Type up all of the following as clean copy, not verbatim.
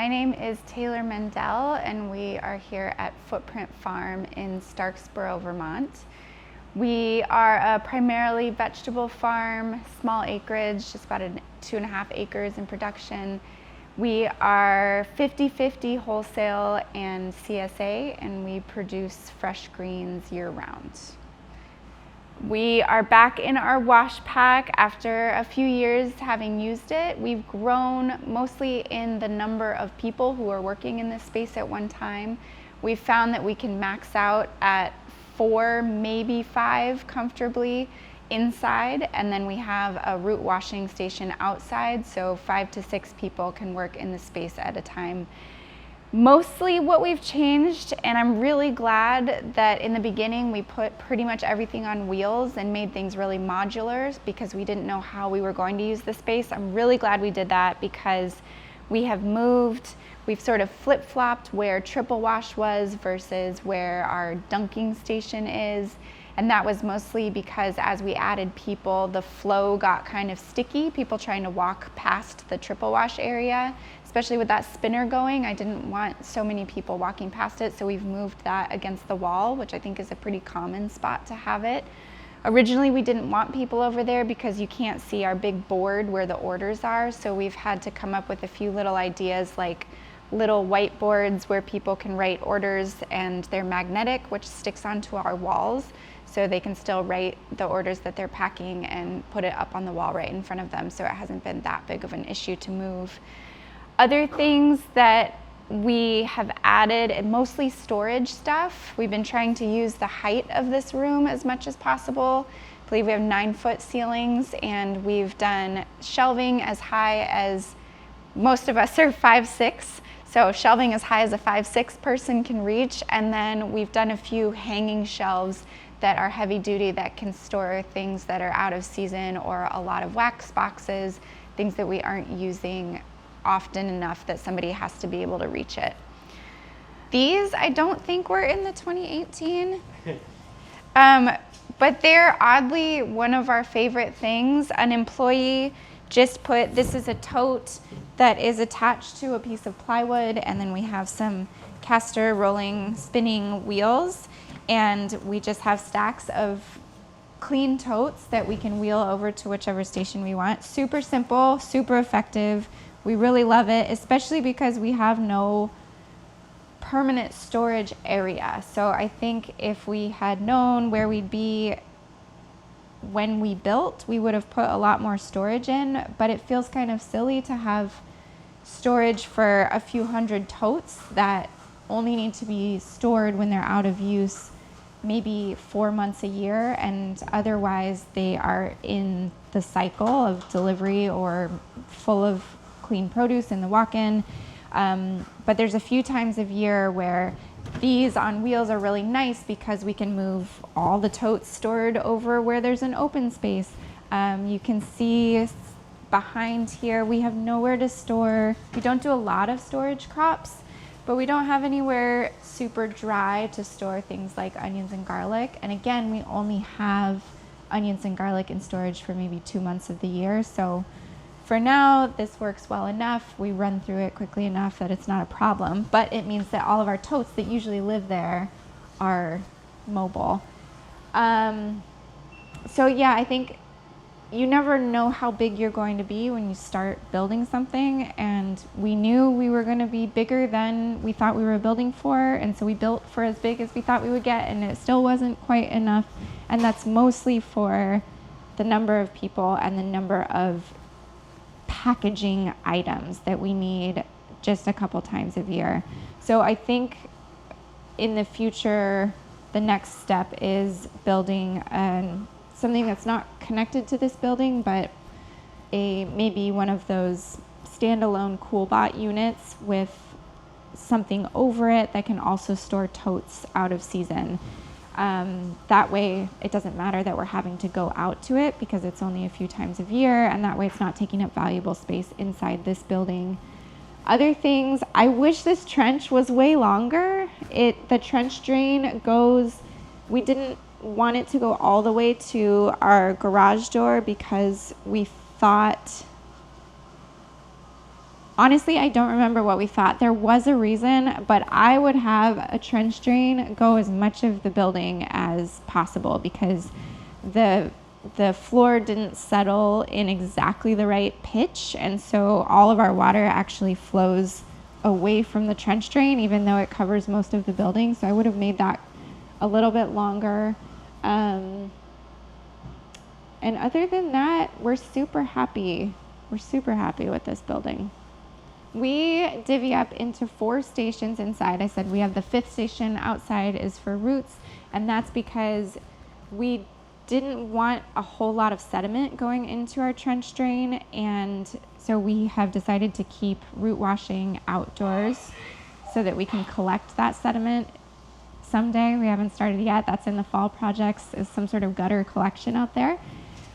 My name is Taylor Mendell, and we are here at Footprint Farm in Starksboro, Vermont. We are a primarily vegetable farm, small acreage, just about 2.5 acres in production. We are 50-50 wholesale and CSA, and we produce fresh greens year-round. We are back in our wash pack after a few years having used it. We've grown mostly in the number of people who are working in this space at one time. We've found that we can max out at 4, maybe 5 comfortably inside, and then we have a root washing station outside, so 5 to 6 people can work in the space at a time. Mostly what we've changed, and I'm really glad that in the beginning we put pretty much everything on wheels and made things really modular because we didn't know how we were going to use the space. I'm really glad we did that because we have moved, we've sort of flip-flopped where triple wash was versus where our dunking station is. And that was mostly because as we added people, the flow got kind of sticky, people trying to walk past the triple wash area. Especially with that spinner going, I didn't want so many people walking past it, so we've moved that against the wall, which I think is a pretty common spot to have it. Originally, we didn't want people over there because you can't see our big board where the orders are, so we've had to come up with a few little ideas like little whiteboards where people can write orders, and they're magnetic, which sticks onto our walls, so they can still write the orders that they're packing and put it up on the wall right in front of them, so it hasn't been that big of an issue to move. Other things that we have added, mostly storage stuff. We've been trying to use the height of this room as much as possible. I believe we have 9-foot ceilings, and we've done shelving as high as, most of us are 5'6", so shelving as high as a 5'6" person can reach, and then we've done a few hanging shelves that are heavy duty that can store things that are out of season or a lot of wax boxes, things that we aren't using often enough that somebody has to be able to reach it. These I don't think were in the 2018, but they're oddly one of our favorite things. An employee just put, this is a tote that is attached to a piece of plywood, and then we have some caster rolling spinning wheels, and we just have stacks of clean totes that we can wheel over to whichever station we want. Super simple, super effective. We really love it, especially because we have no permanent storage area. So I think if we had known where we'd be when we built, we would have put a lot more storage in, but it feels kind of silly to have storage for a few hundred totes that only need to be stored when they're out of use, maybe 4 months a year, and otherwise they are in the cycle of delivery or full of clean produce in the walk-in. But there's a few times of year where these on wheels are really nice because we can move all the totes stored over where there's an open space. You can see behind here we have nowhere to store. We don't do a lot of storage crops, but we don't have anywhere super dry to store things like onions and garlic. And again, we only have onions and garlic in storage for maybe 2 months of the year. So for now, this works well enough. We run through it quickly enough that it's not a problem, but it means that all of our totes that usually live there are mobile. So yeah, I think you never know how big you're going to be when you start building something, and we knew we were going to be bigger than we thought we were building for, and so we built for as big as we thought we would get, and it still wasn't quite enough, and that's mostly for the number of people and the number of packaging items that we need just a couple times a year. So I think in the future, the next step is building something that's not connected to this building, but maybe one of those standalone CoolBot units with something over it that can also store totes out of season. That way it doesn't matter that we're having to go out to it because it's only a few times a year, and that way it's not taking up valuable space inside this building. Other things, I wish this trench was way longer. The trench drain goes, we didn't want it to go all the way to our garage door because we thought Honestly, I don't remember what we thought. There was a reason, but I would have a trench drain go as much of the building as possible because the floor didn't settle in exactly the right pitch, and so all of our water actually flows away from the trench drain, even though it covers most of the building. So I would have made that a little bit longer. And other than that, we're super happy. We're super happy with this building. We divvy up into 4 stations inside. I said we have the 5th station outside is for roots, and that's because we didn't want a whole lot of sediment going into our trench drain, and so we have decided to keep root washing outdoors so that we can collect that sediment someday. We haven't started yet. That's in the fall projects, is some sort of gutter collection out there.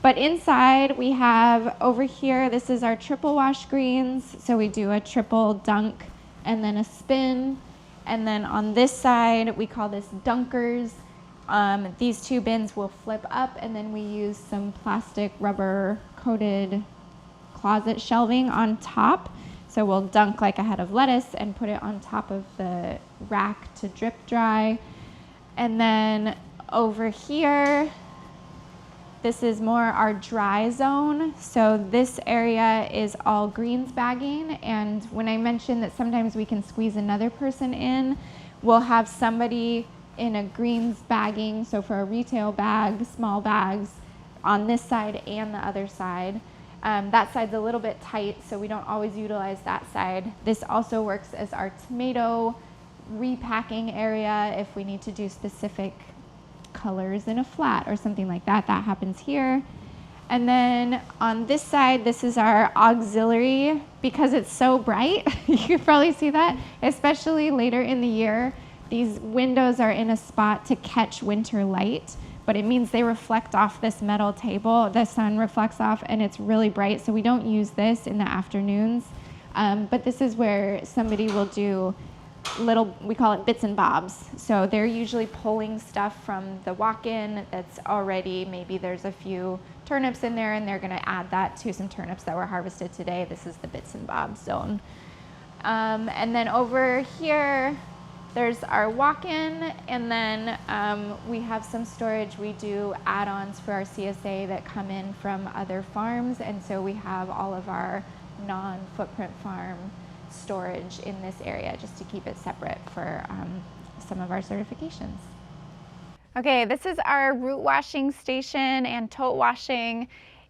But inside we have over here, this is our triple wash greens. So we do a triple dunk and then a spin. And then on this side, we call this dunkers. These 2 bins will flip up, and then we use some plastic rubber coated closet shelving on top. So we'll dunk like a head of lettuce and put it on top of the rack to drip dry. And then over here, this is more our dry zone. So this area is all greens bagging. And when I mentioned that sometimes we can squeeze another person in, we'll have somebody in a greens bagging. So for a retail bag, small bags on this side and the other side. That side's a little bit tight, so we don't always utilize that side. This also works as our tomato repacking area if we need to do specific colors in a flat or something like that. That happens here. And then on this side, this is our auxiliary. Because it's so bright, you can probably see that, especially later in the year. These windows are in a spot to catch winter light, but it means they reflect off this metal table. The sun reflects off, and it's really bright, so we don't use this in the afternoons. But this is where somebody will do little, we call it bits and bobs. So they're usually pulling stuff from the walk-in that's already, maybe there's a few turnips in there, and they're gonna add that to some turnips that were harvested today. This is the bits and bobs zone. And then over here, there's our walk-in, and then we have some storage. We do add-ons for our CSA that come in from other farms, and so we have all of our non-footprint farm storage in this area just to keep it separate for some of our certifications. Okay, this is our root washing station and tote washing.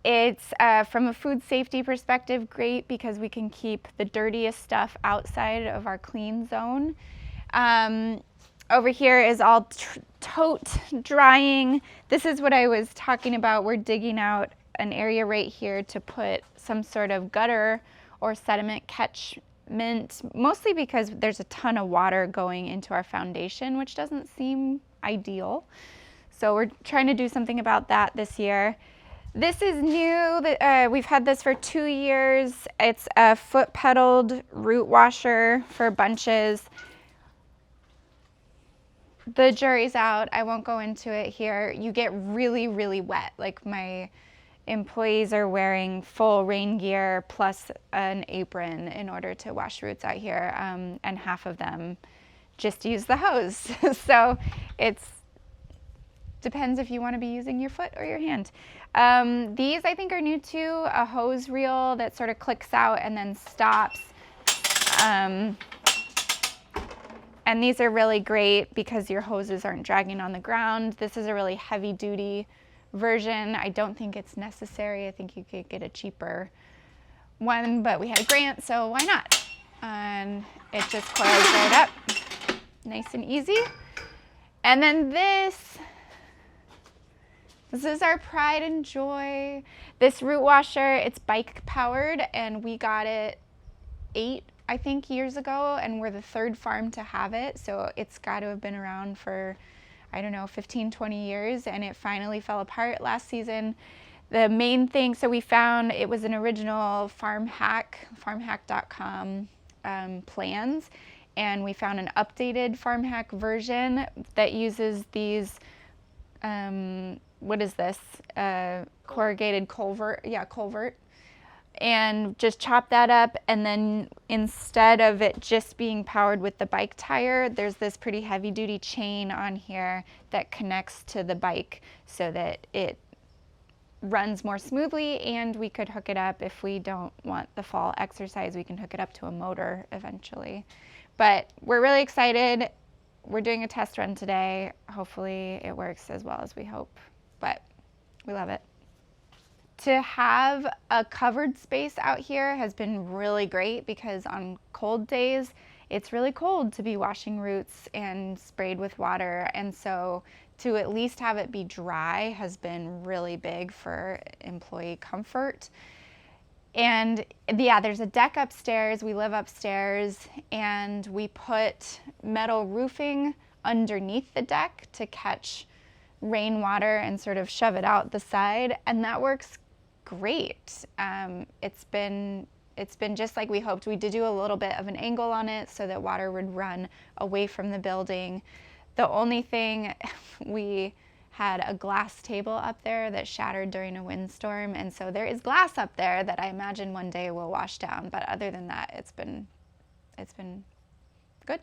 It's from a food safety perspective great because we can keep the dirtiest stuff outside of our clean zone. Over here is all tote drying. This is what I was talking about. We're digging out an area right here to put some sort of gutter or sediment catchment, mostly because there's a ton of water going into our foundation, which doesn't seem ideal. So we're trying to do something about that this year. This is new. We've had this for 2 years. It's a foot-pedaled root washer for bunches. The jury's out. I won't go into it here. You get really, really wet. Like my employees are wearing full rain gear plus an apron in order to wash roots out here, and half of them just use the hose. So it's depends if you want to be using your foot or your hand. These I think are new too, a hose reel that sort of clicks out and then stops. And these are really great because your hoses aren't dragging on the ground. This is a really heavy duty version. I don't think it's necessary. I think you could get a cheaper one, but we had a grant, so why not? And it just coils right up, nice and easy. And then this is our pride and joy. This root washer, it's bike powered, and we got it 8, I think, years ago, and we're the 3rd farm to have it. So it's got to have been around for, I don't know, 15, 20 years, and it finally fell apart last season. The main thing, so we found it was an original farmhack.com plans, and we found an updated FarmHack version that uses these, what is this, corrugated culvert, culvert. and just chop that up. And then instead of it just being powered with the bike tire, there's this pretty heavy duty chain on here that connects to the bike so that it runs more smoothly, and we could hook it up if we don't want the fall exercise. We can hook it up to a motor eventually. But we're really excited. We're doing a test run today. Hopefully it works as well as we hope, but we love it. To have a covered space out here has been really great because on cold days, it's really cold to be washing roots and sprayed with water. And so to at least have it be dry has been really big for employee comfort. And yeah, there's a deck upstairs. We live upstairs, and we put metal roofing underneath the deck to catch rainwater and sort of shove it out the side, and that works great. It's been just like we hoped. We did do a little bit of an angle on it so that water would run away from the building. The only thing, we had a glass table up there that shattered during a windstorm, and so there is glass up there that I imagine one day will wash down. But other than that, it's been good.